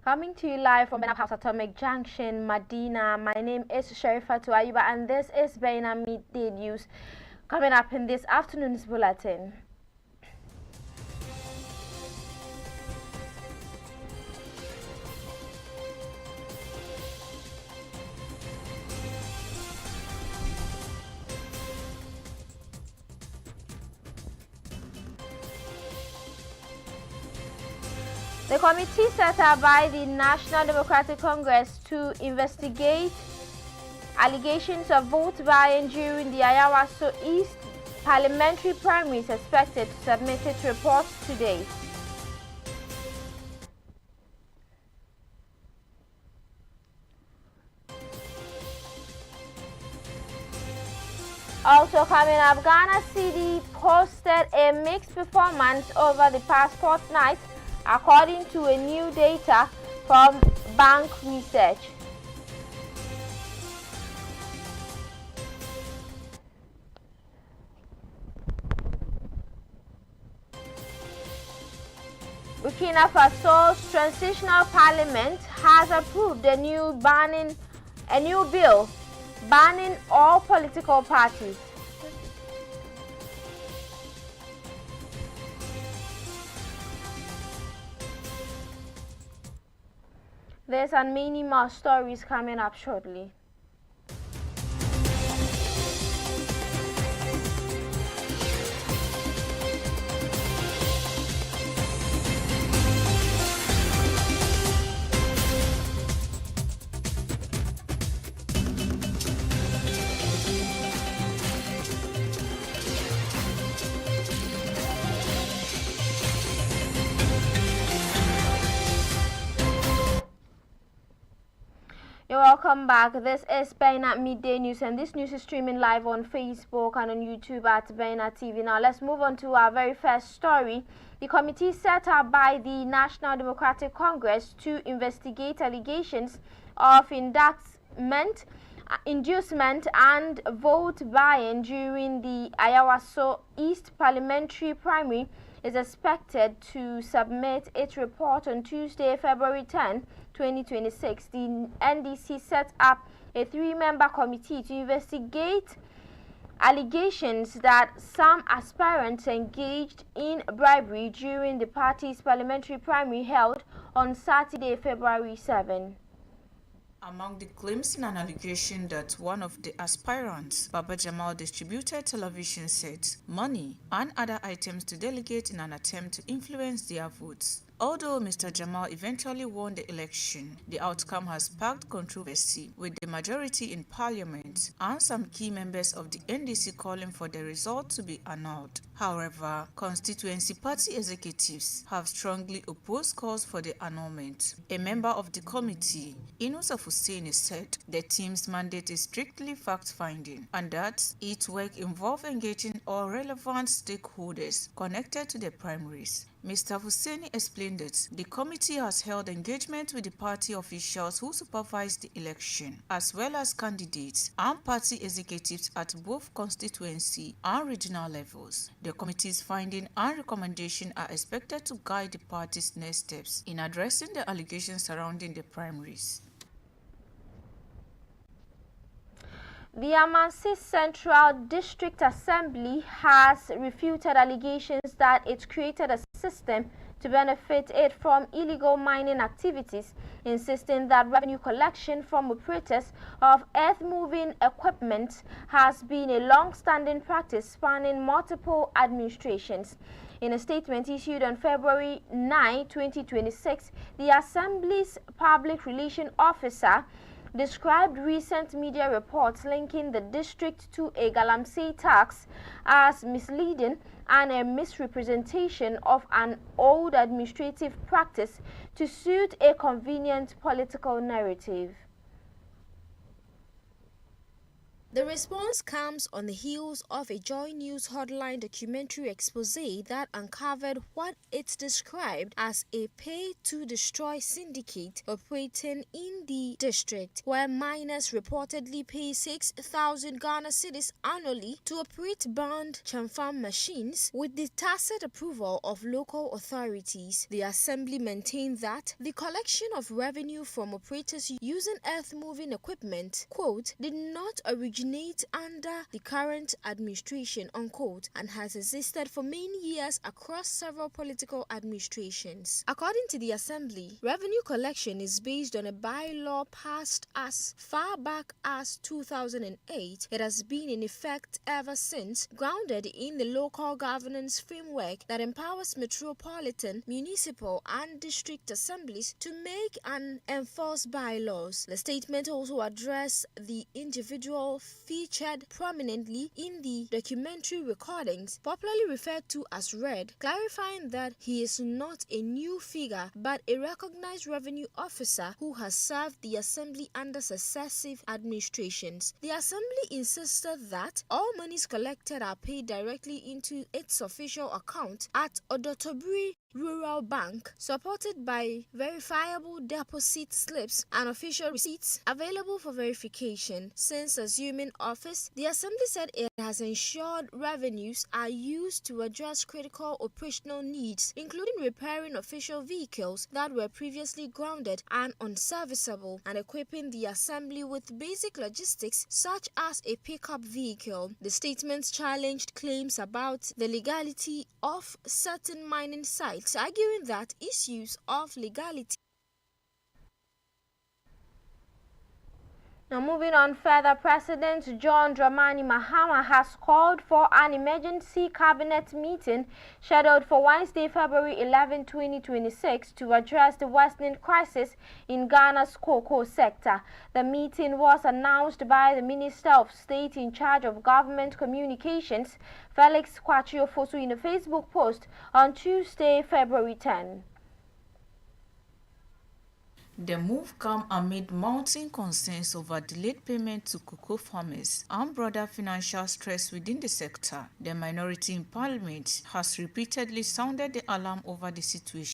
Coming to you live from Benab House Atomic Junction, Medina. My name is Sherifatu Ayuba and this is Benab Midday News. Coming up in this afternoon's bulletin. The committee set up by the National Democratic Congress to investigate allegations of vote buying during the Ayawaso East parliamentary primary is expected to submit its report today. Also coming up, Ghana City posted a mixed performance over the past fortnight, according to a new data from Bank Research. Burkina Faso's transitional parliament has approved a new bill banning all political parties. There's and many more stories coming up shortly. You're welcome back. This is Benab Midday News, and this news is streaming live on Facebook and on YouTube at Benab TV. Now let's move on to our very first story. The committee set up by the National Democratic Congress to investigate allegations of inducement and vote buying during the Ayawaso East parliamentary primary is expected to submit its report on Tuesday, February 10, 2026. The NDC set up a three-member committee to investigate allegations that some aspirants engaged in bribery during the party's parliamentary primary held on Saturday, February 7. Among the claims in an allegation that one of the aspirants, Baba Jamal, distributed television sets, money, and other items to delegates in an attempt to influence their votes. Although Mr. Jamal eventually won the election, the outcome has sparked controversy, with the majority in parliament and some key members of the NDC calling for the result to be annulled. However, constituency party executives have strongly opposed calls for the annulment. A member of the committee, Inus Hussein, said the team's mandate is strictly fact-finding and that its work involves engaging all relevant stakeholders connected to the primaries. Mr. Hussein explained that the committee has held engagement with the party officials who supervised the election, as well as candidates and party executives at both constituency and regional levels. The committee's findings and recommendations are expected to guide the party's next steps in addressing the allegations surrounding the primaries. The Amansi Central District Assembly has refuted allegations that it created a system to benefit it from illegal mining activities, insisting that revenue collection from operators of earth-moving equipment has been a long-standing practice spanning multiple administrations. In a statement issued on February 9, 2026, the Assembly's Public Relations Officer described recent media reports linking the district to a galamsey tax as misleading and a misrepresentation of an old administrative practice to suit a convenient political narrative. The response comes on the heels of a Joy News Hotline documentary expose that uncovered what it described as a pay-to-destroy syndicate operating in the district, where miners reportedly pay 6,000 Ghana cedis annually to operate burned chamfam machines with the tacit approval of local authorities. The assembly maintained that the collection of revenue from operators using earth-moving equipment, quote, did not originate under the current administration, unquote, and has existed for many years across several political administrations. According to the assembly, revenue collection is based on a bylaw passed as far back as 2008. It has been in effect ever since, grounded in the local governance framework that empowers metropolitan, municipal, and district assemblies to make and enforce bylaws. The statement also addressed the individual featured prominently in the documentary recordings, popularly referred to as Red, clarifying that he is not a new figure but a recognized revenue officer who has served the assembly under successive administrations. The assembly insisted that all monies collected are paid directly into its official account at Odotobri Rural Bank, supported by verifiable deposit slips and official receipts available for verification. Since assuming office, the assembly said it has ensured revenues are used to address critical operational needs, including repairing official vehicles that were previously grounded and unserviceable, and equipping the assembly with basic logistics such as a pickup vehicle. The statements challenged claims about the legality of certain mining sites, arguing that issues of legality. Now moving on further, President John Dramani Mahama has called for an emergency cabinet meeting scheduled for Wednesday, February 11, 2026 to address the worsening crisis in Ghana's cocoa sector. The meeting was announced by the Minister of State in charge of Government Communications, Felix Kwachiofosu, in a Facebook post on Tuesday, February 10. The move comes amid mounting concerns over delayed payment to cocoa farmers and broader financial stress within the sector. The minority in parliament has repeatedly sounded the alarm over the situation.